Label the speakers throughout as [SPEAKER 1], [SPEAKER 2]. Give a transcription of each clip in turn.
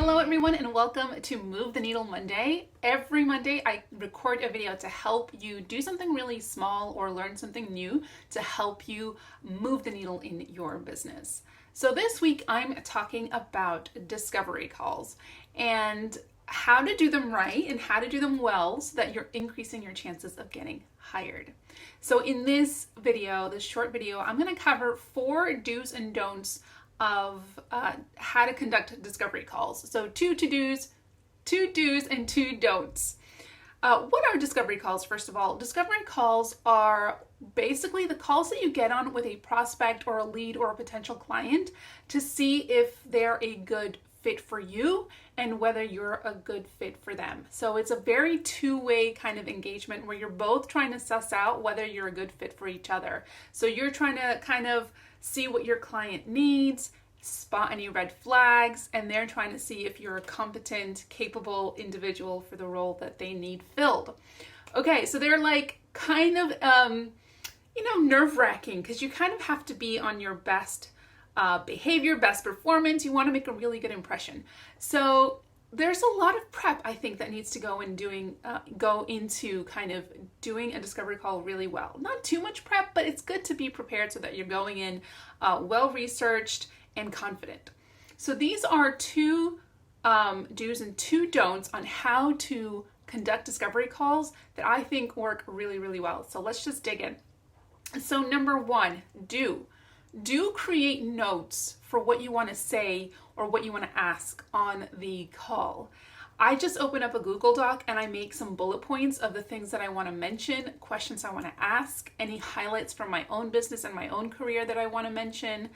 [SPEAKER 1] Hello everyone and welcome to Move the Needle Monday. Every Monday I record a video to help you do something really small or learn something new to help you move the needle in your business. So this week I'm talking about discovery calls and how to do them right and how to do them well so that you're increasing your chances of getting hired. So in this video, this short video, I'm going to cover 4 do's and don'ts of how to conduct discovery calls. So 2 to-dos, 2 do's, and 2 don'ts. What are discovery calls? First of all, discovery calls are basically the calls that you get on with a prospect or a lead or a potential client to see if they're a good fit for you and whether you're a good fit for them. So it's a very two-way kind of engagement where you're both trying to suss out whether you're a good fit for each other. So you're trying to kind of see what your client needs, spot any red flags, and they're trying to see if you're a competent, capable individual for the role that they need filled. Okay, so they're like kind of, nerve-wracking because you kind of have to be on your best behavior, best performance. You want to make a really good impression. So there's a lot of prep, I think, that needs to go into kind of doing a discovery call really well. Not too much prep, but it's good to be prepared so that you're going in well-researched and confident. So these are 2 do's and 2 don'ts on how to conduct discovery calls that I think work really, really well. So let's just dig in. So number 1, do create notes for what you want to say or what you want to ask on the call. I just open up a Google Doc and I make some bullet points of the things that I want to mention, questions I want to ask, any highlights from my own business and my own career that I want to mention,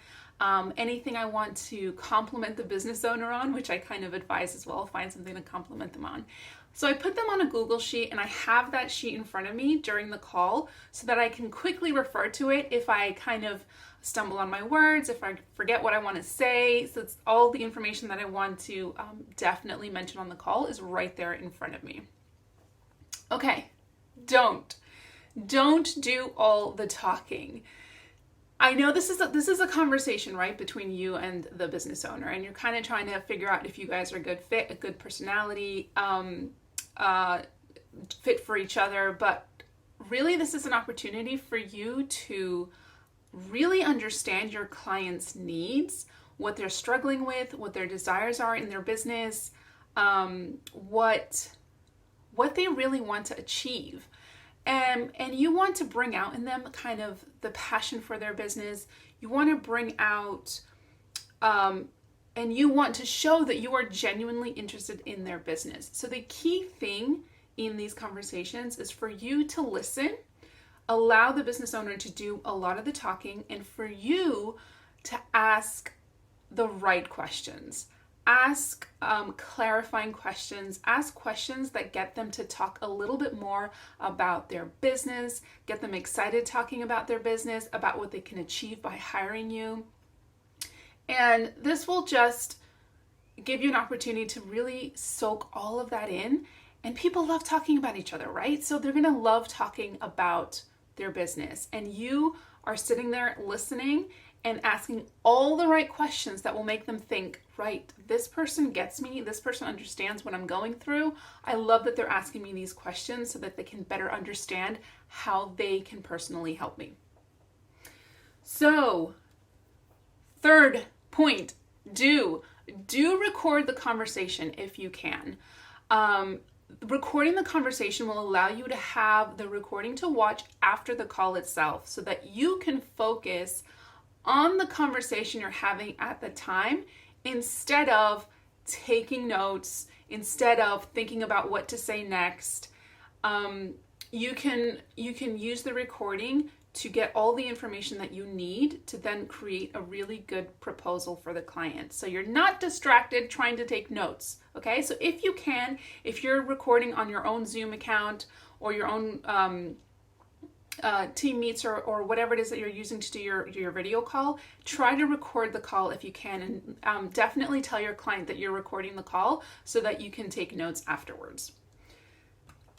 [SPEAKER 1] anything I want to compliment the business owner on, which I kind of advise as well, find something to compliment them on. So I put them on a Google sheet and I have that sheet in front of me during the call so that I can quickly refer to it if I kind of stumble on my words, if I forget what I want to say. So it's all the information that I want to definitely mention on the call is right there in front of me. Okay, don't do all the talking. I know this is a conversation, right, between you and the business owner, and you're kind of trying to figure out if you guys are a good fit, a good personality, fit for each other. But really, this is an opportunity for you to really understand your client's needs, what they're struggling with, what their desires are in their business, what they really want to achieve. And you want to bring out in them kind of the passion for their business. You want to bring out, and you want to show that you are genuinely interested in their business. So the key thing in these conversations is for you to listen, allow the business owner to do a lot of the talking, and for you to ask the right questions. Ask clarifying questions. Ask questions that get them to talk a little bit more about their business, get them excited talking about their business, about what they can achieve by hiring you. And this will just give you an opportunity to really soak all of that in. And people love talking about each other, right? So they're going to love talking about their business. And you are sitting there listening and asking all the right questions that will make them think, right, this person gets me, this person understands what I'm going through. I love that they're asking me these questions so that they can better understand how they can personally help me. So, 3rd point, do record the conversation if you can. Recording the conversation will allow you to have the recording to watch after the call itself so that you can focus on the conversation you're having at the time instead of taking notes, instead of thinking about what to say next. You can use the recording to get all the information that you need to then create a really good proposal for the client. So you're not distracted trying to take notes, okay? So if you can, if you're recording on your own Zoom account or your own Team Meets or whatever it is that you're using to do your video call, try to record the call if you can, and definitely tell your client that you're recording the call so that you can take notes afterwards.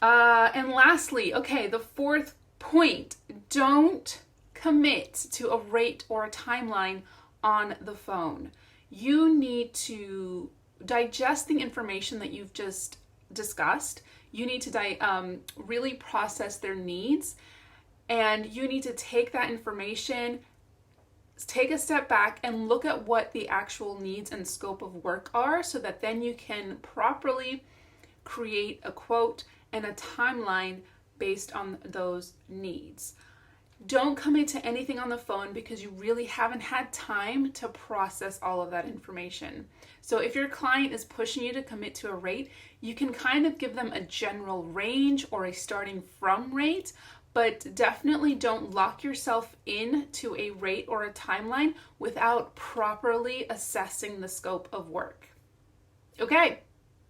[SPEAKER 1] And lastly, okay, the 4th point, don't commit to a rate or a timeline on the phone. You need to digest the information that you've just discussed. You need to really process their needs, and you need to take that information, take a step back and look at what the actual needs and scope of work are, so that then you can properly create a quote and a timeline based on those needs. Don't commit to anything on the phone because you really haven't had time to process all of that information. So if your client is pushing you to commit to a rate, you can kind of give them a general range or a starting from rate, but definitely don't lock yourself into a rate or a timeline without properly assessing the scope of work. Okay,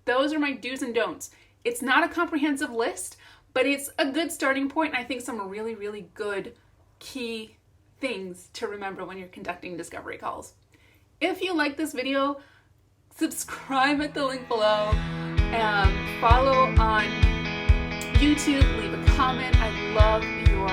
[SPEAKER 1] those are my do's and don'ts. It's not a comprehensive list, but it's a good starting point, and I think some really, really good key things to remember when you're conducting discovery calls. If you like this video, subscribe at the link below, and follow on YouTube, leave a comment. I love your